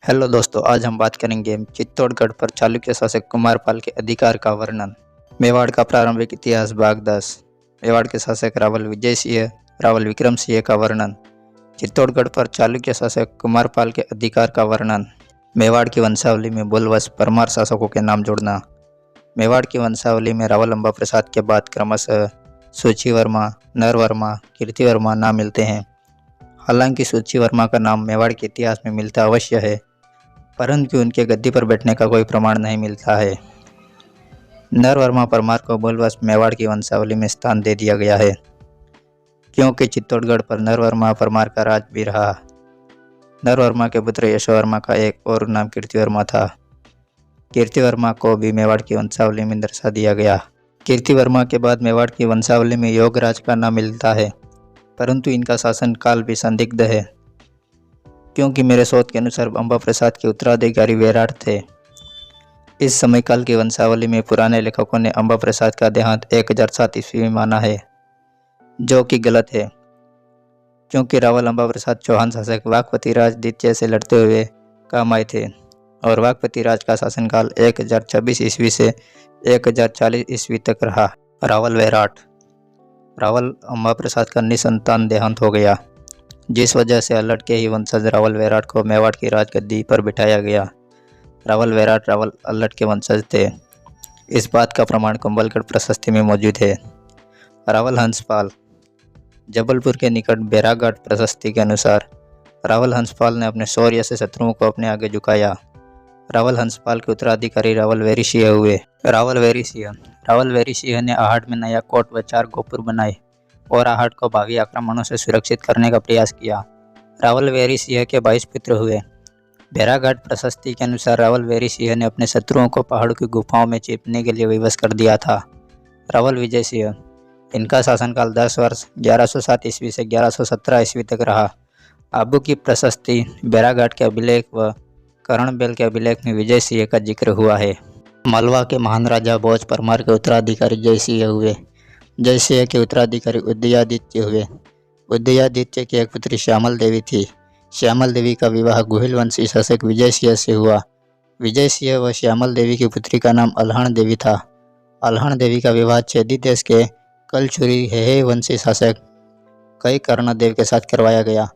Hello दोस्तों, आज हम बात करेंगे चित्तौड़गढ़ पर चालुक्य शासक कुमारपाल के अधिकार का वर्णन। मेवाड़ का प्रारंभिक इतिहास भाग 10। मेवाड़ के शासक रावल विजय सिंह, रावल विक्रम सिंह का वर्णन। चित्तौड़गढ़ पर चालुक्य शासक कुमारपाल के अधिकार का वर्णन। मेवाड़ की वंशावली में बोलवश परमार शासकों के नाम जोड़ना। मेवाड़ की वंशावली में रावल अंबा प्रसाद के बाद क्रमशः सूचीवर्मा, नरवर्मा, कीर्तिवर्मा नाम मिलते हैं। हालांकि सूचीवर्मा का नाम मेवाड़ के इतिहास में मिलता अवश्य है, परंतु उनके गद्दी पर बैठने का कोई प्रमाण नहीं मिलता है। नरवर्मा परमार को बोलवश मेवाड़ की वंशावली में स्थान दे दिया गया है, क्योंकि चित्तौड़गढ़ पर नरवर्मा परमार का राज भी रहा। नरवर्मा के पुत्र यशोवर्मा का एक और नाम कीर्तिवर्मा था। कीर्तिवर्मा को भी मेवाड़ की वंशावली में दर्शा दिया गया। कीर्तिवर्मा के बाद मेवाड़ की वंशावली में योगराज का नाम मिलता है, परंतु इनका शासन काल भी संदिग्ध है, क्योंकि मेरे शोध के अनुसार अंबा प्रसाद के उत्तराधिकारी वैराट थे। इस समय काल की वंशावली में पुराने लेखकों ने अंबा प्रसाद का देहांत 1007 ईस्वी में माना है, जो कि गलत है, क्योंकि रावल अंबा प्रसाद चौहान शासक वाकपति राज द्वितीय से लड़ते हुए काम आए थे और वाकपति राज का शासनकाल 1026 ईस्वी से 1040 ईस्वी तक रहा। रावल वैराट। रावल अंबा प्रसाद का निसंतान देहांत हो गया, जिस वजह से अल्लट के ही वंशज रावल वैराट को मेवाड़ की राजगद्दी पर बिठाया गया। रावल वैराट रावल अल्लट के वंशज थे। इस बात का प्रमाण कुंभलगढ़ प्रशस्ति में मौजूद है। रावल हंसपाल। जबलपुर के निकट बैराघाट प्रशस्ति के अनुसार रावल हंसपाल ने अपने शौर्य से शत्रुओं को अपने आगे झुकाया। रावल हंसपाल के उत्तराधिकारी रावल वैरी सिंह हुए। रावल वैरी सिंह ने आहट में नया कोट व 4 गोपुर बनाए और आहट को भावी आक्रमणों से सुरक्षित करने का प्रयास किया। रावल वैरी सिंह के 22 पुत्र हुए। बैराघाट प्रशस्ति के अनुसार रावल वैरी सिंह ने अपने शत्रुओं को पहाड़ों की गुफाओं में छिपने के लिए विवश कर दिया था। रावल विजय सिंह। इनका शासनकाल 10 वर्ष 1107 ईस्वी से 1117 ईस्वी तक रहा। आबू की प्रशस्ति, बैराघाट के अभिलेख व करणबेल के अभिलेख में विजय सिंह का जिक्र हुआ है। मालवा के महान राजा भोज परमार के उत्तराधिकारी जय सिंह हुए। जय सिंह के उत्तराधिकारी उदयादित्य हुए। उदयादित्य की एक पुत्री श्यामल देवी थी। श्यामल देवी का विवाह गुहिल वंशी शासक विजय सिंह से हुआ। विजय सिंह व श्यामल देवी की पुत्री का नाम अल्हण देवी था। अल्हण देवी का विवाह चेदी देश के कलचुरी हेहे वंशी शासक कई कर्णदेव के साथ करवाया गया।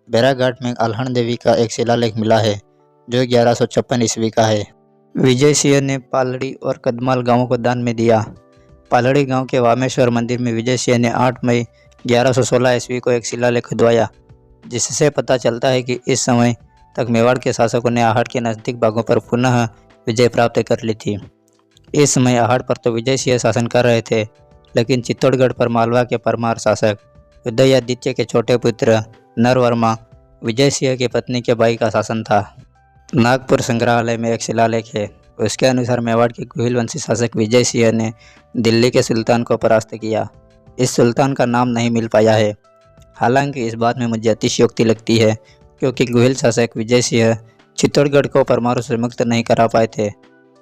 बैराघाट में अल्हण देवी का एक शिलालेख मिला है, जो 1156 ईस्वी का है। विजय सिंह ने पालड़ी और कदमाल गांवों को दान में दिया। पालड़ी गांव के वामेश्वर मंदिर में विजय सिंह ने 8 मई 1116 ईस्वी को एक शिलालेख खुदवाया, जिससे पता चलता है कि इस समय तक मेवाड़ के शासकों ने आहट के नज़दीक भागों पर पुनः विजय प्राप्त कर ली थी। इस समय आहट पर तो विजय सिंह शासन कर रहे थे, लेकिन चित्तौड़गढ़ पर मालवा के परमार शासक उदयादित्य के छोटे पुत्र नरवर्मा विजय सिंह की पत्नी के भाई का शासन था। नागपुर संग्रहालय में एक शिलालेख है। उसके अनुसार मेवाड़ के गुहिल वंशी शासक विजय सिंह ने दिल्ली के सुल्तान को परास्त किया। इस सुल्तान का नाम नहीं मिल पाया है। हालांकि इस बात में मुझे अतिशयोक्ति लगती है, क्योंकि गुहिल शासक विजय सिंह चित्तौड़गढ़ को परमारों से मुक्त नहीं करा पाए थे।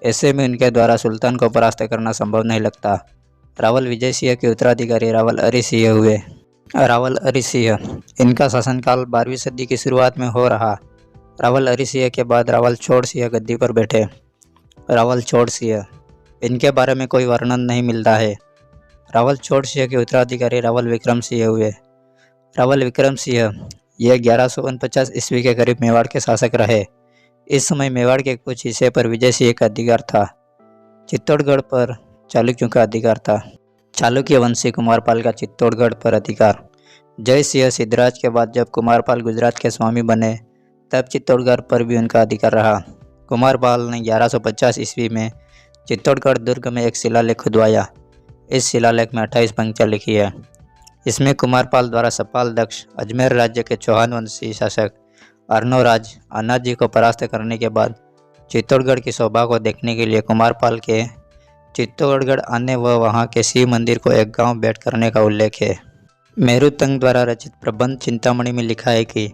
ऐसे में उनके द्वारा सुल्तान को परास्त करना संभव नहीं लगता। रावल विजय सिंह के उत्तराधिकारी रावल अरी सिंह हुए। रावल अरी सिंह। इनका शासनकाल 12वीं सदी की शुरुआत में हो रहा। रावल अरी सिंह के बाद रावल छोड़ सिंह गद्दी पर बैठे। रावल छोड़ सिंह। इनके बारे में कोई वर्णन नहीं मिलता है। रावल छोड़ सिंह के उत्तराधिकारी रावल विक्रम सिंह हुए। रावल विक्रम सिंह ये 1149 ईस्वी के करीब मेवाड़ के शासक रहे। इस समय मेवाड़ के कुछ हिस्से पर विजय सिंह का अधिकार था। चित्तौड़गढ़ पर चालुक्यों का अधिकार था। चालुक्य वंशी कुमारपाल का चित्तौड़गढ़ पर अधिकार। जय सिंह सिद्धराज के बाद जब कुमारपाल गुजरात के स्वामी बने, तब चित्तौड़गढ़ पर भी उनका अधिकार रहा। कुमारपाल ने 1150 ईस्वी में चित्तौड़गढ़ दुर्ग में एक शिलालेख खुदवाया। इस शिलालेख में 28 पंक्तियाँ लिखी है। इसमें कुमारपाल द्वारा सपाल दक्ष अजमेर राज्य के चौहान वंशी शासक अर्नोराज अनाजी को परास्त करने के बाद चित्तौड़गढ़ की शोभा को देखने के लिए कुमारपाल के चित्तौड़गढ़ आने व वहाँ के शिव मंदिर को एक गांव भेंट करने का उल्लेख है। मेरुतंग द्वारा रचित प्रबंध चिंतामणि में लिखा है कि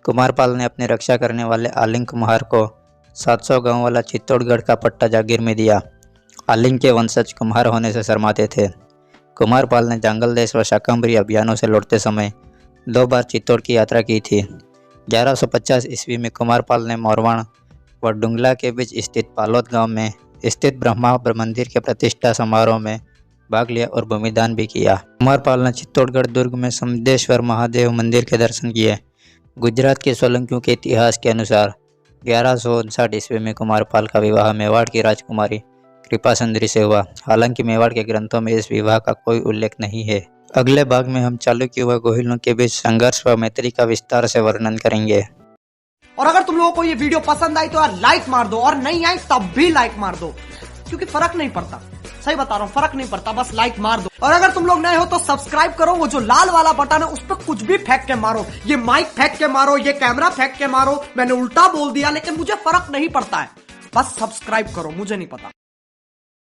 कुमारपाल ने अपने रक्षा करने वाले आलिंग कुम्हार को 700 गांव वाला चित्तौड़गढ़ का पट्टा जागीर में दिया। आलिंग के वंशज कुम्हार होने से शर्माते थे। कुमारपाल ने जंगल देश व शाकंभरी अभियानों से लौटते समय 2 बार चित्तौड़ की यात्रा की थी। 1150 ईस्वी में कुमारपाल ने मोरवाण व डुंगला के बीच स्थित पालोद गांव में स्थित ब्रह्मा मंदिर के प्रतिष्ठा समारोह में भाग लिया और भूमिदान भी किया। कुमारपाल ने चित्तौड़गढ़ दुर्ग में समदेश्वर महादेव मंदिर के दर्शन किए। गुजरात के सोलंकियों के इतिहास के अनुसार 1159 ईस्वी में कुमारपाल का विवाह मेवाड़ की राजकुमारी कृपा सुंदरी से हुआ। हालांकि मेवाड़ के ग्रंथों में इस विवाह का कोई उल्लेख नहीं है। अगले भाग में हम चालुक्य व गोहिलों के बीच संघर्ष व मैत्री का विस्तार से वर्णन करेंगे। और अगर तुम लोगों को ये वीडियो पसंद आई तो यार लाइक मार दो, और नहीं आई तब भी लाइक मार दो, क्योंकि फर्क नहीं पड़ता। सही बता रहा हूँ, फर्क नहीं पड़ता, बस लाइक मार दो। और अगर तुम लोग नए हो तो सब्सक्राइब करो, वो जो लाल वाला बटन है उस पर कुछ भी फेंक के मारो, ये माइक फेंक के मारो, ये कैमरा फेंक के मारो, मैंने उल्टा बोल दिया लेकिन मुझे फर्क नहीं पड़ता है, बस सब्सक्राइब करो, मुझे नहीं पता।